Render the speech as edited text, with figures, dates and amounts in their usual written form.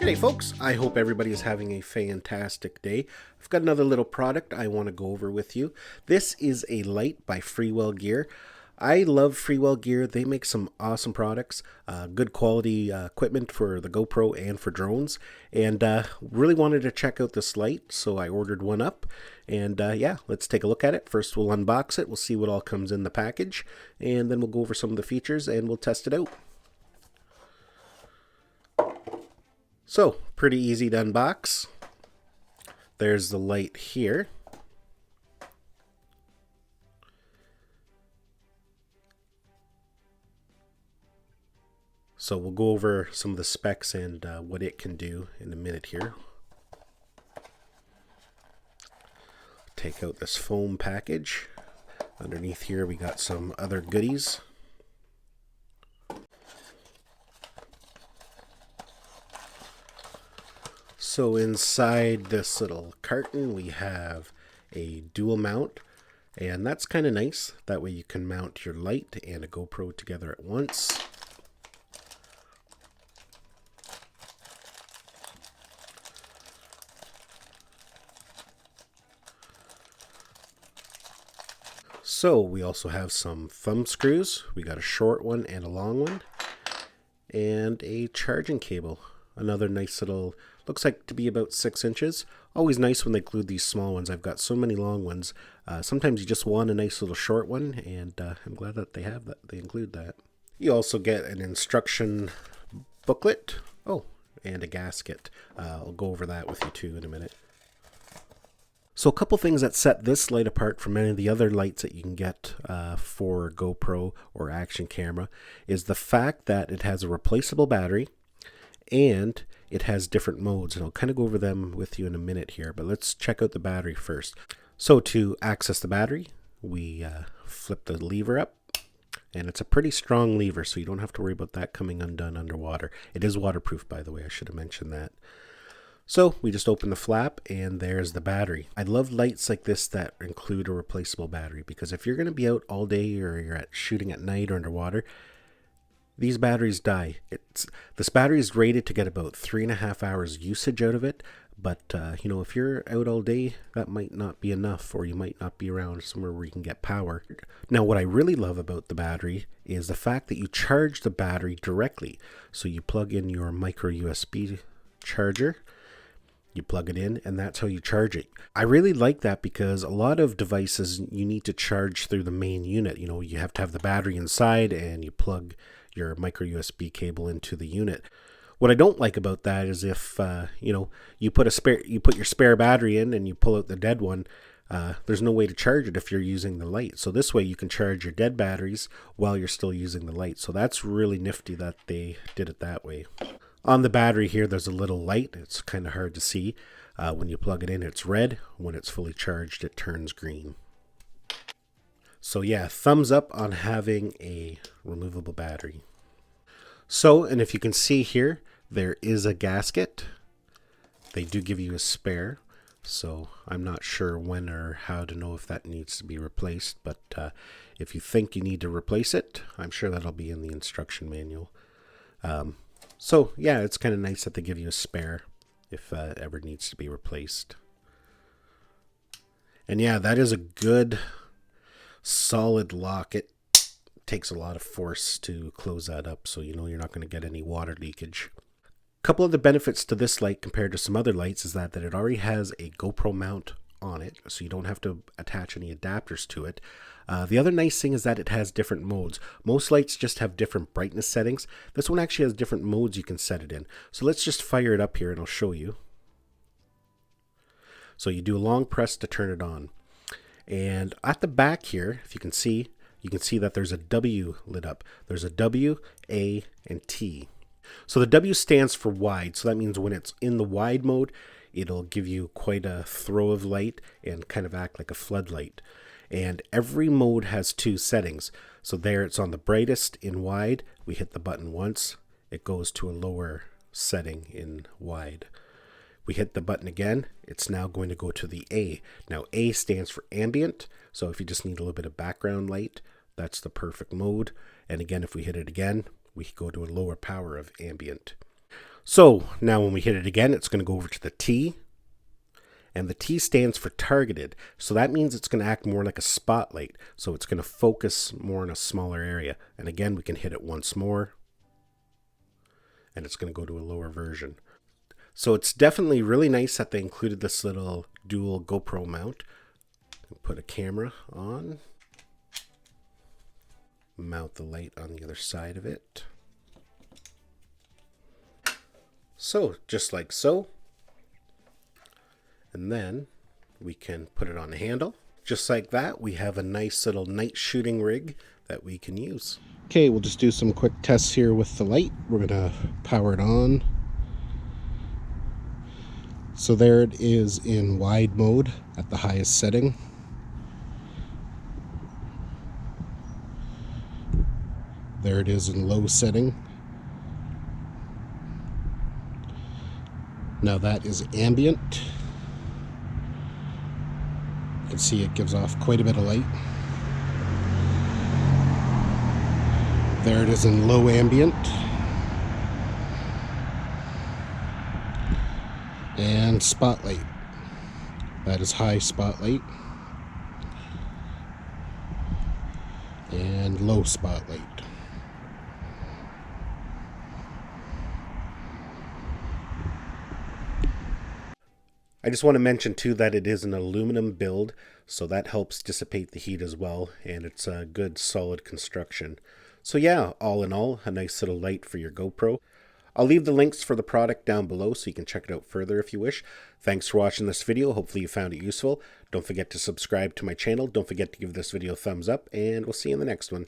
G'day folks, I hope everybody is having a fantastic day. I've got another little product I want to go over with you. This is a light by Freewell Gear. I love Freewell Gear. They make some awesome products, good quality equipment for the GoPro and for drones, and really wanted to check out this light, so I ordered one up. And yeah, let's take a look at it. First we'll unbox it, we'll see what all comes in the package, and then we'll go over some of the features and we'll test it out. So, pretty easy to unbox. There's the light here. So we'll go over some of the specs and what it can do in a minute here. Take out this foam package. Underneath here we got some other goodies. So inside this little carton we have a dual mount, and that's kind of nice. That way you can mount your light and a GoPro together at once. So we also have some thumb screws. We got a short one and a long one, and a charging cable. Another nice little, looks like to be about 6 inches. Always nice when they include these small ones. I've got so many long ones. Sometimes you just want a nice little short one, and I'm glad that they have that. They include that. You also get an instruction booklet. Oh, and a gasket. I'll go over that with you too in a minute. So a couple things that set this light apart from any of the other lights that you can get for GoPro or action camera is the fact that it has a replaceable battery and it has different modes, and I'll kind of go over them with you in a minute here, but let's check out the battery first. So to access the battery, we flip the lever up, and it's a pretty strong lever, so you don't have to worry about that coming undone underwater. It is waterproof, by the way, I should have mentioned that. So we just open the flap and there's the battery. I love lights like this that include a replaceable battery, because if you're going to be out all day or you're shooting at night or underwater, these batteries die. This battery is rated to get about 3.5 hours usage out of it, but you know, if you're out all day, that might not be enough, or you might not be around somewhere where you can get power. Now, what I really love about the battery is the fact that you charge the battery directly. So you plug in your micro USB charger, you plug it in, and that's how you charge it. I really like that because a lot of devices you need to charge through the main unit. You know, you have to have the battery inside and you plug your micro USB cable into the unit. What I don't like about that is if you know, you put your spare battery in and you pull out the dead one, there's no way to charge it if you're using the light. So this way you can charge your dead batteries while you're still using the light. So that's really nifty that they did it that way. On the battery here, there's a little light. It's kind of hard to see. When you plug it in, it's red. When it's fully charged, it turns green. So yeah, thumbs up on having a removable battery. So, and if you can see here, there is a gasket. They do give you a spare. So I'm not sure when or how to know if that needs to be replaced. But if you think you need to replace it, I'm sure that'll be in the instruction manual. So yeah, it's kind of nice that they give you a spare if it ever needs to be replaced. And yeah, that is a good solid lock. It takes a lot of force to close that up, so you know you're not going to get any water leakage. A couple of the benefits to this light compared to some other lights is that it already has a GoPro mount on it, so you don't have to attach any adapters to it. The other nice thing is that it has different modes. Most lights just have different brightness settings. This one actually has different modes you can set it in. So let's just fire it up here and I'll show you. So you do a long press to turn it on. And at the back here, if you can see that there's a W lit up. There's a W, A, and T. So the W stands for wide. So that means when it's in the wide mode, it'll give you quite a throw of light and kind of act like a floodlight. And every mode has 2 settings. So there it's on the brightest in wide. We hit the button once. It goes to a lower setting in wide. We hit the button again. It's now going to go to the A. Now A stands for ambient. So if you just need a little bit of background light, that's the perfect mode. And again, if we hit it again, we go to a lower power of ambient. So now when we hit it again, it's going to go over to the T. And the T stands for targeted. So that means it's going to act more like a spotlight. So it's going to focus more in a smaller area. And again, we can hit it once more. And it's going to go to a lower version. So it's definitely really nice that they included this little dual GoPro mount. Put a camera on. Mount the light on the other side of it. So just like so. And then we can put it on the handle. Just like that, we have a nice little night shooting rig that we can use. Okay, we'll just do some quick tests here with the light. We're gonna power it on. So there it is in wide mode at the highest setting. There it is in low setting. Now that is ambient. You can see it gives off quite a bit of light. There it is in low ambient. And spotlight. That is high spotlight. And low spotlight. I just want to mention too that it is an aluminum build, so that helps dissipate the heat as well, and it's a good solid construction. So yeah, all in all, a nice little light for your GoPro. I'll leave the links for the product down below so you can check it out further if you wish. Thanks for watching this video. Hopefully you found it useful. Don't forget to subscribe to my channel. Don't forget to give this video a thumbs up, and we'll see you in the next one.